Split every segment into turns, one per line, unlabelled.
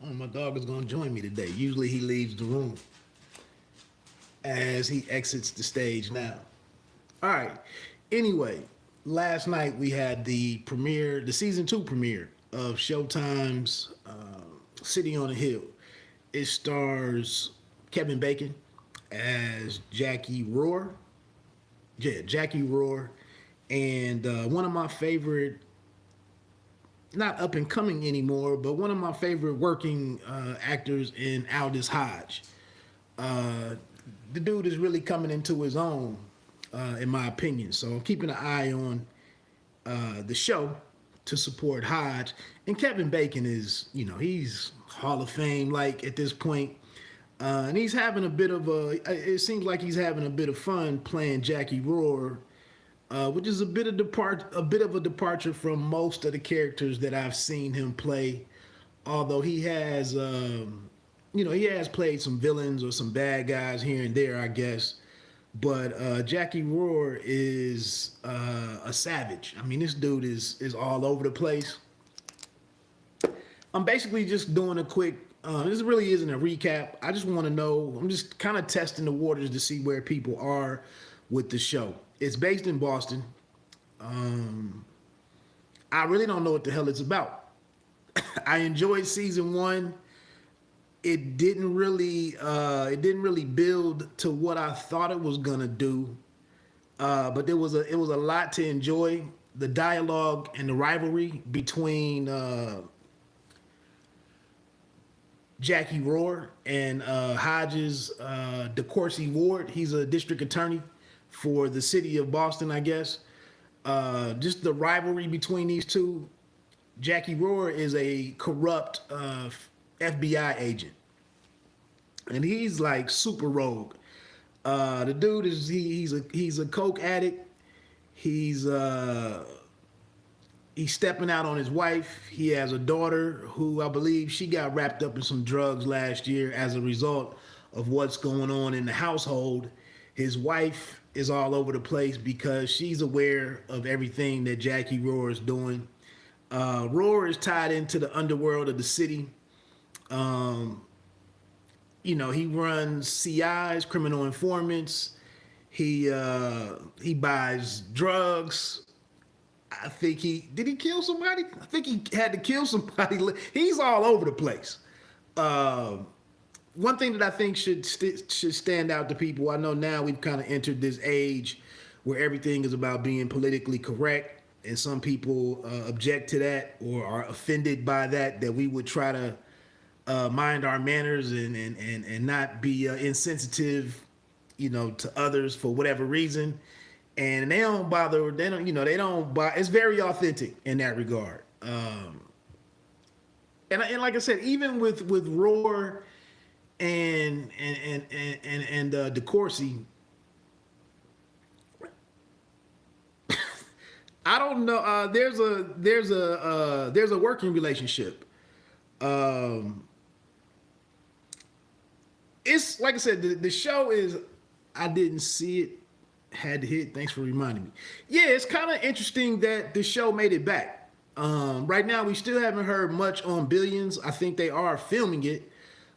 Oh, my dog is gonna join me today. Usually he leaves the room as he exits the stage now. All right. Anyway, last night we had the premiere, the season two premiere of Showtime's City on a Hill. It stars Kevin Bacon as Jackie Rohr. Yeah, Jackie Rohr, and one of my favorite, not up and coming anymore, but one of my favorite working actors in Aldis Hodge. Uh, the dude is really coming into his own, in my opinion. So I'm keeping an eye on the show to support Hodge. And Kevin Bacon is, he's Hall of Fame like at this point. And he's having a bit of it seems like he's having a bit of fun playing Jackie Rohr, which is a bit of a departure from most of the characters that I've seen him play. Although he has, he has played some villains or some bad guys here and there, I guess. But Jackie Rohr is a savage. I mean, this dude is all over the place. I'm basically just doing a quick. This really isn't a recap. I just want to know. I'm just kind of testing the waters to see where people are with the show. It's based in Boston. I really don't know what the hell it's about. I enjoyed season one. It didn't really build to what I thought it was gonna do. But it was a lot to enjoy. The dialogue and the rivalry between Jackie Rohr and Hodges DeCourcy Ward. He's a district attorney for the city of Boston, I guess. Just the rivalry between these two. Jackie Rohr is a corrupt FBI agent, and he's like super rogue. The dude is he's a coke addict. He's he's stepping out on his wife. He has a daughter who I believe she got wrapped up in some drugs last year as a result of what's going on in the household. His wife is all over the place because she's aware of everything that Jackie Rohr is doing. Rohr is tied into the underworld of the city. Um, he runs CIs, criminal informants. He buys drugs. I think he kill somebody. I think he had to kill somebody. He's all over the place. Uh, One thing that I think should stand out to people. I know now we've kind of entered this age where everything is about being politically correct, and some people object to that or are offended by that. That we would try to mind our manners and not be insensitive, to others for whatever reason. And they don't bother. They don't. They don't buy. It's very authentic in that regard. And like I said, even with Roar and DeCourcy, I don't know. There's a working relationship. Um, it's like I said, the show is. I didn't see it. Had to hit. Thanks for reminding me. Yeah, it's kind of interesting that the show made it back. Right now, we still haven't heard much on Billions. I think they are filming it,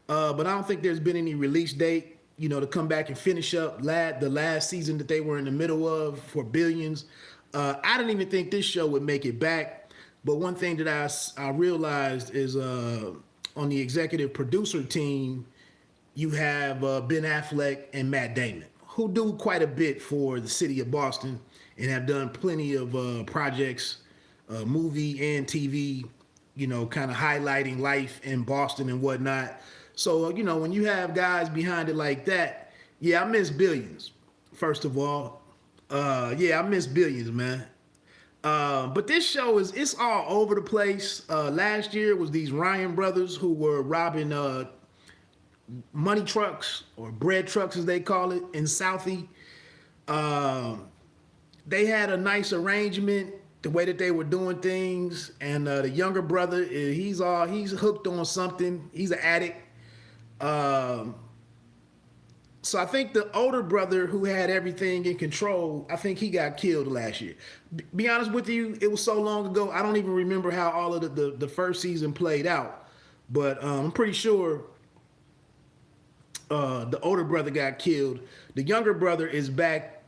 but I don't think there's been any release date. To come back and finish up the last season that they were in the middle of for Billions. I didn't even think this show would make it back. But one thing that I realized is on the executive producer team, you have Ben Affleck and Matt Damon, who do quite a bit for the city of Boston and have done plenty of projects, movie and TV, kind of highlighting life in Boston and whatnot. So, when you have guys behind it like that, yeah, I miss Billions, first of all. Yeah, I miss Billions, man. But this show it's all over the place. Last year it was these Ryan brothers who were robbing money trucks or bread trucks as they call it in Southie. Um, they had a nice arrangement the way that they were doing things, and the younger brother he's hooked on something. He's an addict. Um, so I think the older brother who had everything in control, I think he got killed last year. Be honest with you, it was so long ago, I don't even remember how all of the first season played out. but I'm pretty sure the older brother got killed. The younger brother is back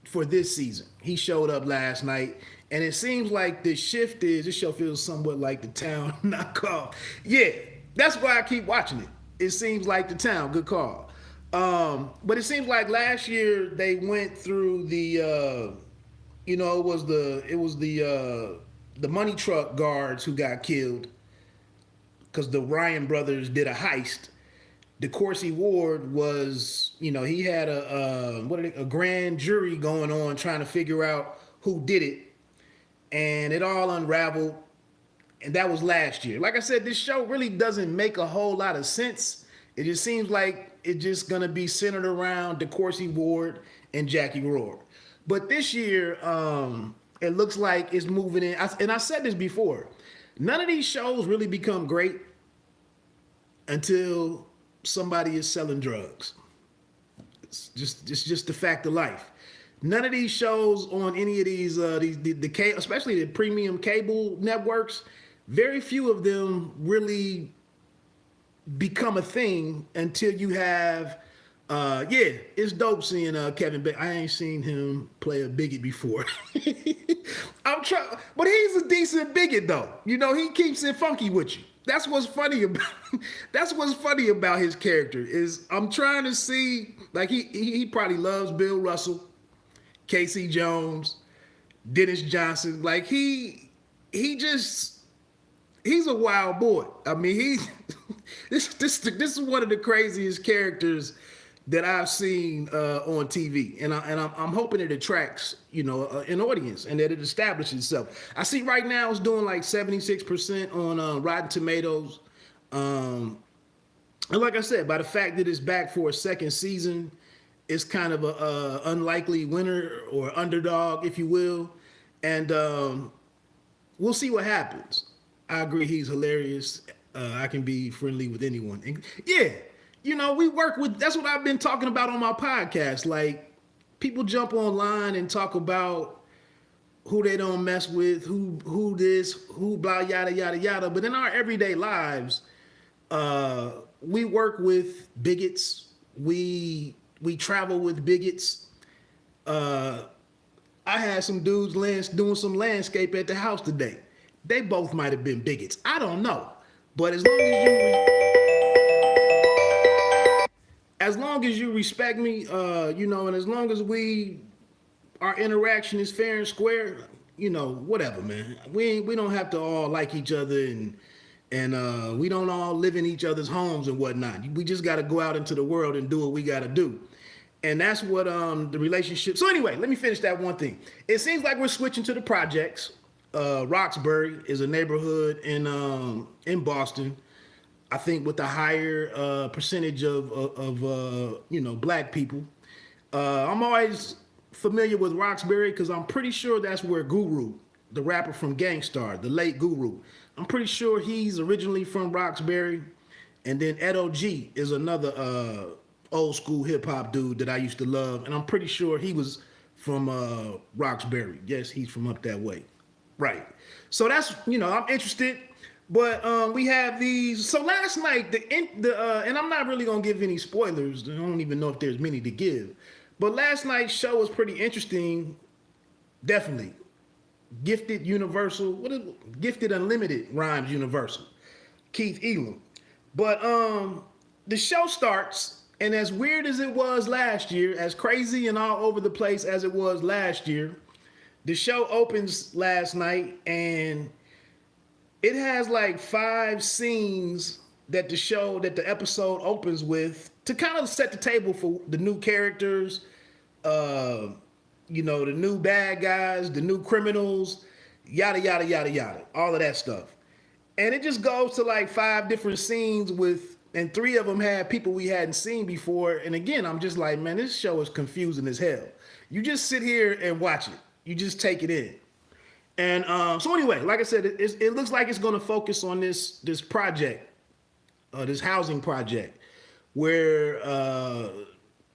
for this season. He showed up last night, and it seems like the shift is this show feels somewhat like the Town knockoff. Yeah, that's why I keep watching it. It seems like the Town. Good call. But it seems like last year they went through the it was the money truck guards who got killed because the Ryan brothers did a heist. DeCourcy Ward was, he had a grand jury going on trying to figure out who did it, and it all unraveled. And that was last year. Like I said, this show really doesn't make a whole lot of sense. It just seems like it's just gonna be centered around DeCourcy Ward and Jackie Rohr. But this year, it looks like it's moving in. And I said this before. None of these shows really become great until somebody is selling drugs. It's just the fact of life. None of these shows on any of these especially the premium cable networks, very few of them really become a thing until you have it's dope seeing Kevin Bacon. I ain't seen him play a bigot before. I'm trying, but he's a decent bigot though. He keeps it funky with you. That's what's funny about his character is I'm trying to see, like, he probably loves Bill Russell, Casey Jones, Dennis Johnson. Like he's a wild boy. I mean, this is one of the craziest characters that I've seen on TV, and I'm hoping it attracts an audience and that it establishes itself. I see right now it's doing like 76% on Rotten Tomatoes, and like I said, by the fact that it's back for a second season, it's kind of a unlikely winner or underdog, if you will, and we'll see what happens. I agree, he's hilarious. I can be friendly with anyone, and yeah. We work with, that's what I've been talking about on my podcast. Like, people jump online and talk about who they don't mess with, who this, who blah, yada, yada, yada. But in our everyday lives, we work with bigots. We travel with bigots. I had some dudes doing some landscape at the house today. They both might have been bigots. I don't know. But as long as you respect me, and as long as our interaction is fair and square, whatever, man. We don't have to all like each other and we don't all live in each other's homes and whatnot. We just got to go out into the world and do what we got to do. And that's what the relationship. So anyway, let me finish that one thing. It seems like we're switching to the projects. Roxbury is a neighborhood in Boston. I think with a higher percentage of black people. I'm always familiar with Roxbury because I'm pretty sure that's where Guru, the rapper from Gang Starr, the late Guru, I'm pretty sure he's originally from Roxbury. And then Edo G is another old school hip hop dude that I used to love. And I'm pretty sure he was from Roxbury. Yes, he's from up that way. Right. So that's, I'm interested. But we have these. So last night, and I'm not really gonna give any spoilers. I don't even know if there's many to give. But last night's show was pretty interesting. Definitely, Gifted Universal. Gifted Unlimited rhymes Universal. Keith Elam. But the show starts, and as weird as it was last year, as crazy and all over the place as it was last year, the show opens last night and it has like 5 scenes that the episode opens with to kind of set the table for the new characters, the new bad guys, the new criminals, yada, yada, yada, yada, all of that stuff. And it just goes to like 5 different scenes and 3 of them had people we hadn't seen before. And again, I'm just like, man, this show is confusing as hell. You just sit here and watch it. You just take it in. And so anyway, like I said, it looks like it's going to focus on this project, this housing project, where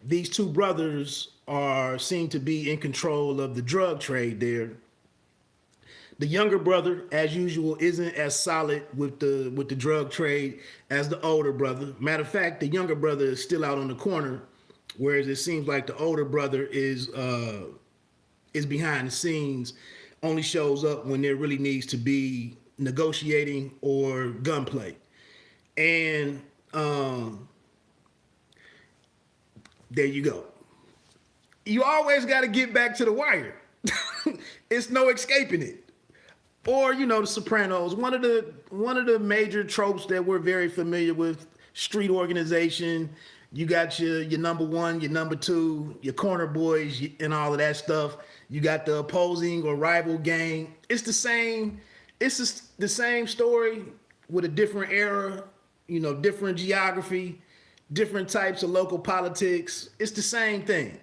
these 2 brothers are seen to be in control of the drug trade there. The younger brother, as usual, isn't as solid with the drug trade as the older brother. Matter of fact, the younger brother is still out on the corner, whereas it seems like the older brother is behind the scenes, only shows up when there really needs to be negotiating or gunplay. And there you go. You always got to get back to the wire. It's no escaping it. Or, you know, The Sopranos, one of the major tropes that we're very familiar with, street organization. You got your number one, your number two, your corner boys, and all of that stuff. You got the opposing or rival gang. It's the same. It's just the same story with a different era, you know, different geography, different types of local politics. It's the same thing.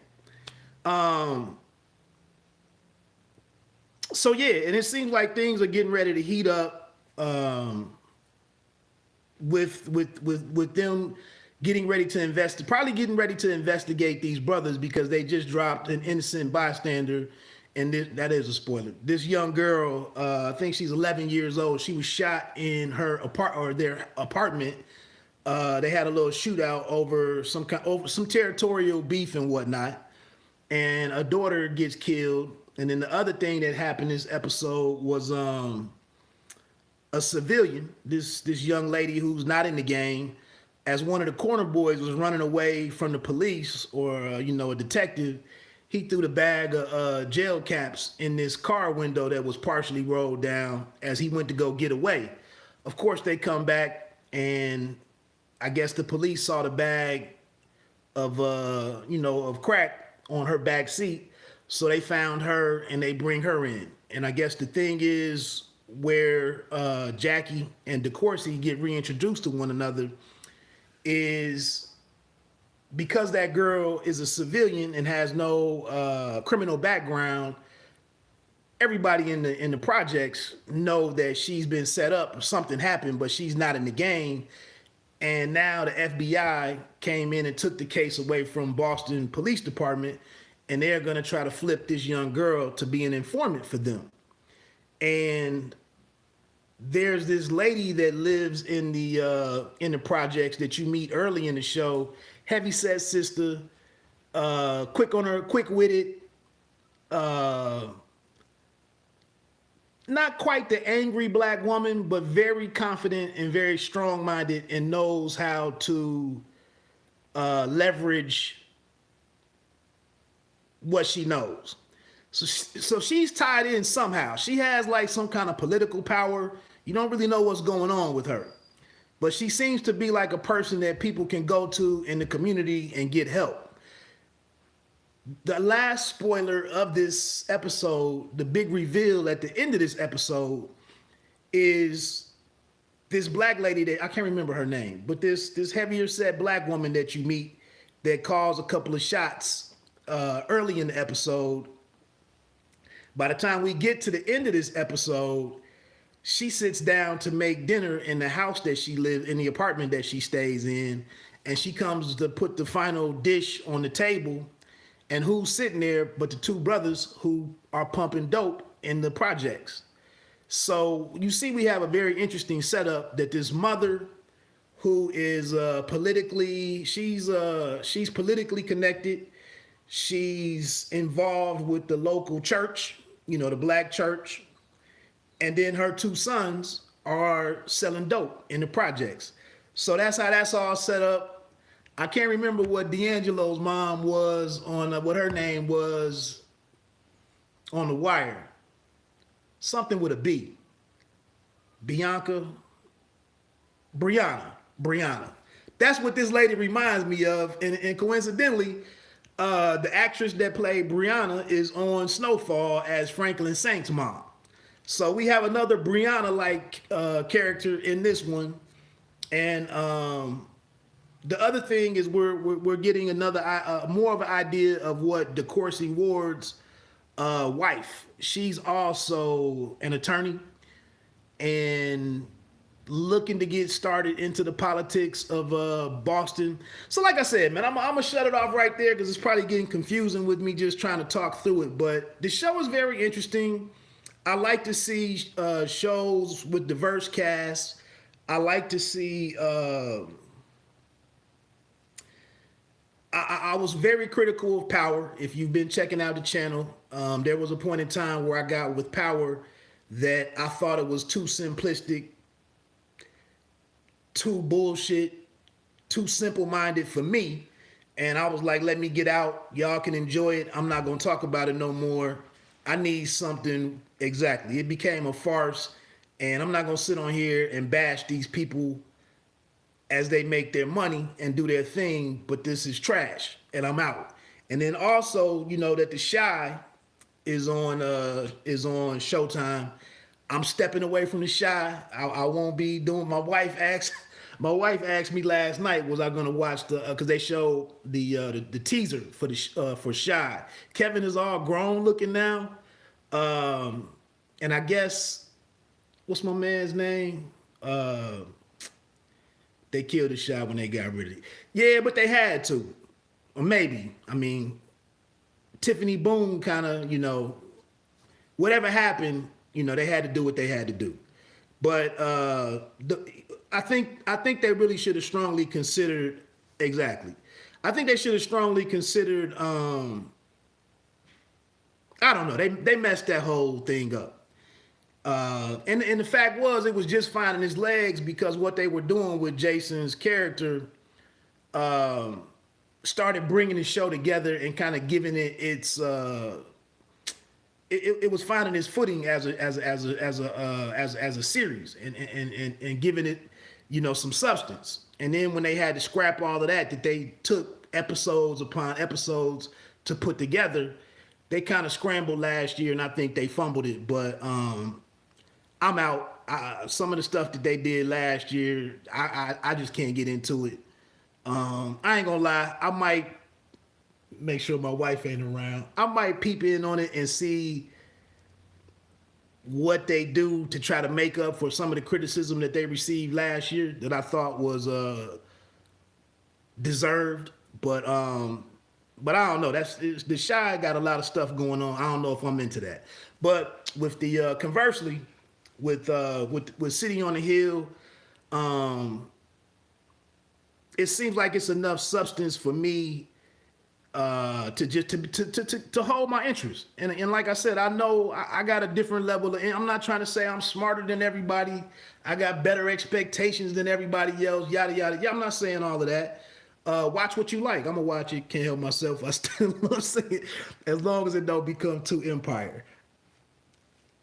So yeah, and it seems like things are getting ready to heat up with them getting ready to getting ready to investigate these brothers because they just dropped an innocent bystander, and that is a spoiler. This young girl, I think she's 11 years old. She was shot in their apartment. They had a little shootout over some territorial beef and whatnot, and a daughter gets killed. And then the other thing that happened this episode was a civilian, this young lady who's not in the game, as one of the corner boys was running away from the police or a detective, he threw the bag of jail caps in this car window that was partially rolled down as he went to go get away. Of course, they come back, and I guess the police saw the bag of crack on her back seat. So they found her and they bring her in. And I guess the thing is where Jackie and DeCourcy get reintroduced to one another is because that girl is a civilian and has no criminal background. Everybody in the projects know that she's been set up or something happened, but she's not in the game. And now the FBI came in and took the case away from Boston Police Department, and they're going to try to flip this young girl to be an informant for them. And there's this lady that lives in the projects that you meet early in the show, heavyset sister, quick-witted, not quite the angry black woman, but very confident and very strong-minded and knows how to leverage what she knows. So she's tied in somehow. She has like some kind of political power. You don't really know what's going on with her, but she seems to be like a person that people can go to in the community and get help. The last spoiler of this episode, the big reveal at the end of this episode, is this black lady that I can't remember her name, but this heavier set black woman that you meet that calls a couple of shots early in the episode. By the time we get to the end of this episode, she sits down to make dinner in the house that she lives in, the apartment that she stays in, and she comes to put the final dish on the table. And who's sitting there but the two brothers who are pumping dope in the projects. So you see, we have a very interesting setup that this mother, who is she's politically connected. She's involved with the local church, the black church. And then her two sons are selling dope in the projects. So that's how that's all set up. I can't remember what D'Angelo's mom was on, what her name was on The Wire. Something with a B. Brianna. That's what this lady reminds me of. And coincidentally, the actress that played Brianna is on Snowfall as Franklin Saint's mom. So we have another Brianna-like character in this one. And the other thing is we're getting another more of an idea of what DeCourcy Ward's wife. She's also an attorney and looking to get started into the politics of Boston. So like I said, man, I'm gonna shut it off right there because it's probably getting confusing with me just trying to talk through it. But the show is very interesting. I like to see shows with diverse casts. I like to see. I was very critical of Power. If you've been checking out the channel, there was a point in time where I got with Power that I thought it was too simplistic, too bullshit, too simple-minded for me. And I was like, let me get out. Y'all can enjoy it. I'm not going to talk about it no more. I need something. Exactly. It became a farce. And I'm not going to sit on here and bash these people as they make their money and do their thing. But this is trash. And I'm out. And then also, you know, that The Chi is on Showtime. I'm stepping away from The Chi. I won't be doing. My wife asked me last night, was I going to watch the because they showed the teaser for the for Chi. Kevin is all grown looking now, and I guess what's my man's name? They killed the Chi when they got rid of it. Yeah, but they had to, or maybe. I mean, Tiffany Boone kind of, you know, whatever happened, you know, they had to do what they had to do. But I think they really should have strongly considered. Exactly. I think they should have strongly considered. I don't know. They messed that whole thing up. And the fact was, it was just finding his legs because what they were doing with Jason's character started bringing the show together and kind of giving it its. It was finding its footing as a series and giving it, you know, some substance. And then when they had to scrap all of that they took episodes upon episodes to put together, they kind of scrambled last year, and I think they fumbled it. But I'm out. Some of the stuff that they did last year, I just can't get into it. I ain't gonna lie. I might make sure my wife ain't around. I might peep in on it and see what they do to try to make up for some of the criticism that they received last year that I thought was deserved. But I don't know. The Chi got a lot of stuff going on. I don't know if I'm into that. But with the conversely, with City on the Hill, it seems like it's enough substance for me to hold my interest. And like I said, I know I got a different level of, I'm not trying to say I'm smarter than everybody. I got better expectations than everybody else, yada, yada. Yeah, I'm not saying all of that. Watch what you like. I'm gonna watch it. Can't help myself. I still love seeing it as long as it don't become too Empire.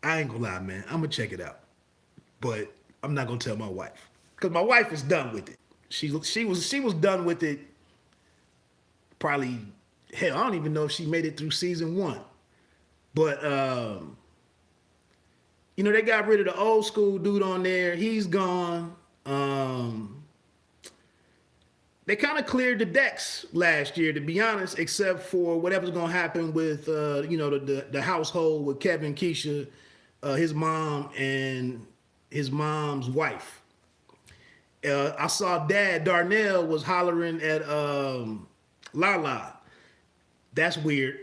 I ain't gonna lie, man. I'm gonna check it out. But I'm not gonna tell my wife. Because my wife is done with it. She was done with it probably. Hell, I don't even know if she made it through season 1. But, you know, they got rid of the old school dude on there. He's gone. They kind of cleared the decks last year, to be honest, except for whatever's going to happen with, you know, the household with Kevin, Keisha, his mom, and his mom's wife. I saw Dad Darnell was hollering at Lala. That's weird,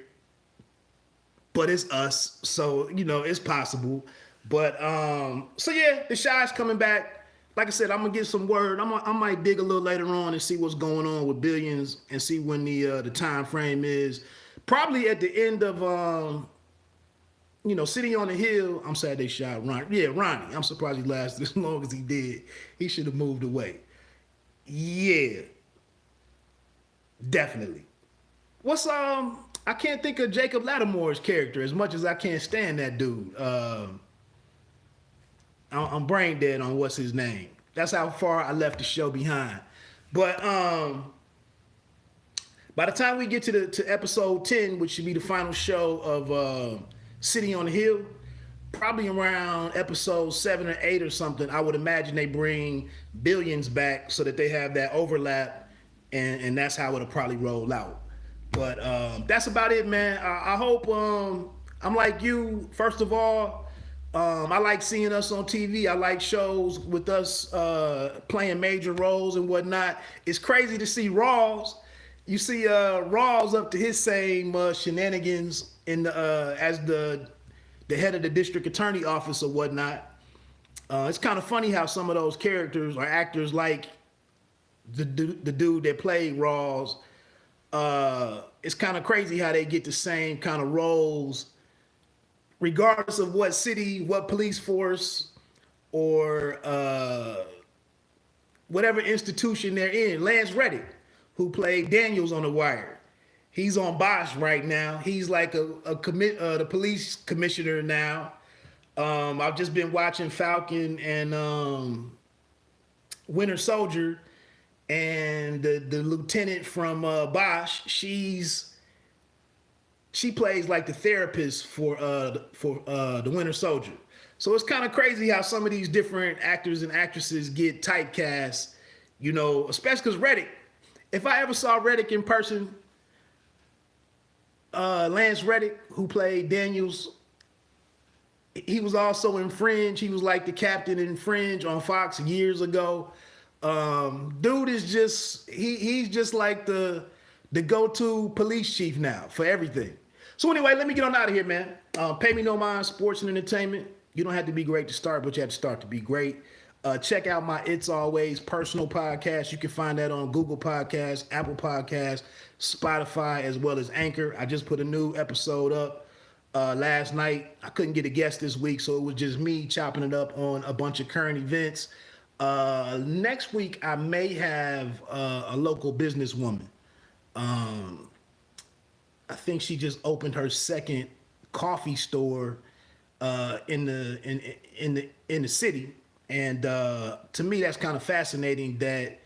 but it's us, so you know it's possible. But so yeah, the Chi's coming back. Like I said, I'm gonna get some word. I might dig a little later on and see what's going on with Billions and see when the time frame is. Probably at the end of you know, City on the Hill. I'm sad they shot Ronnie. Yeah, Ronnie. I'm surprised he lasted as long as he did. He should have moved away. Yeah, definitely. What's I can't think of Jacob Lattimore's character as much as I can't stand that dude. I'm brain dead on what's his name. That's how far I left the show behind. But by the time we get to episode 10, which should be the final show of City on the Hill, probably around episode 7 or 8 or something, I would imagine they bring Billions back so that they have that overlap, and that's how it'll probably roll out. But that's about it, man. I hope I'm like you. First of all, I like seeing us on TV. I like shows with us playing major roles and whatnot. It's crazy to see Rawls. You see Rawls up to his same shenanigans in the as the the head of the district attorney office or whatnot. It's kind of funny how some of those characters or actors, like the dude that played Rawls, it's kind of crazy how they get the same kind of roles, regardless of what city, what police force, or whatever institution they're in. Lance Reddick, who played Daniels on The Wire, he's on Bosch right now. He's like the police commissioner now. I've just been watching Falcon and Winter Soldier, and the lieutenant from Bosch. She plays like the therapist for the Winter Soldier. So it's kind of crazy how some of these different actors and actresses get typecast, you know, especially because Reddick. If I ever saw Reddick in person, Lance Reddick, who played Daniels, he was also in Fringe. He was like the captain in Fringe on Fox years ago. Dude is just he's just like the go-to police chief now for everything. So anyway, let me get on out of here, man. Pay me no mind, sports and entertainment. You don't have to be great to start, but you have to start to be great. Check out my It's Always personal podcast. You can find that on Google Podcasts, Apple Podcasts, Spotify, as well as Anchor. I just put a new episode up last night. I couldn't get a guest this week, so it was just me chopping it up on a bunch of current events. Next week, I may have a local businesswoman. I think she just opened her second coffee store in the city, and to me that's kind of fascinating that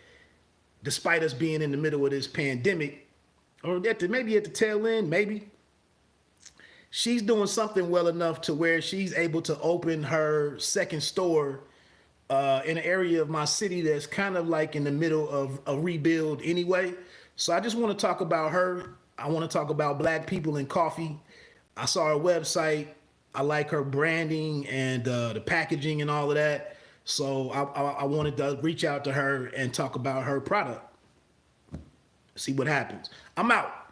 despite us being in the middle of this pandemic, or maybe at the tail end, maybe she's doing something well enough to where she's able to open her second store in an area of my city that's kind of like in the middle of a rebuild anyway. So I just want to talk about her. I want to talk about Black people in coffee. I saw her website. I like her branding and the packaging and all of that. So I wanted to reach out to her and talk about her product. See what happens. I'm out.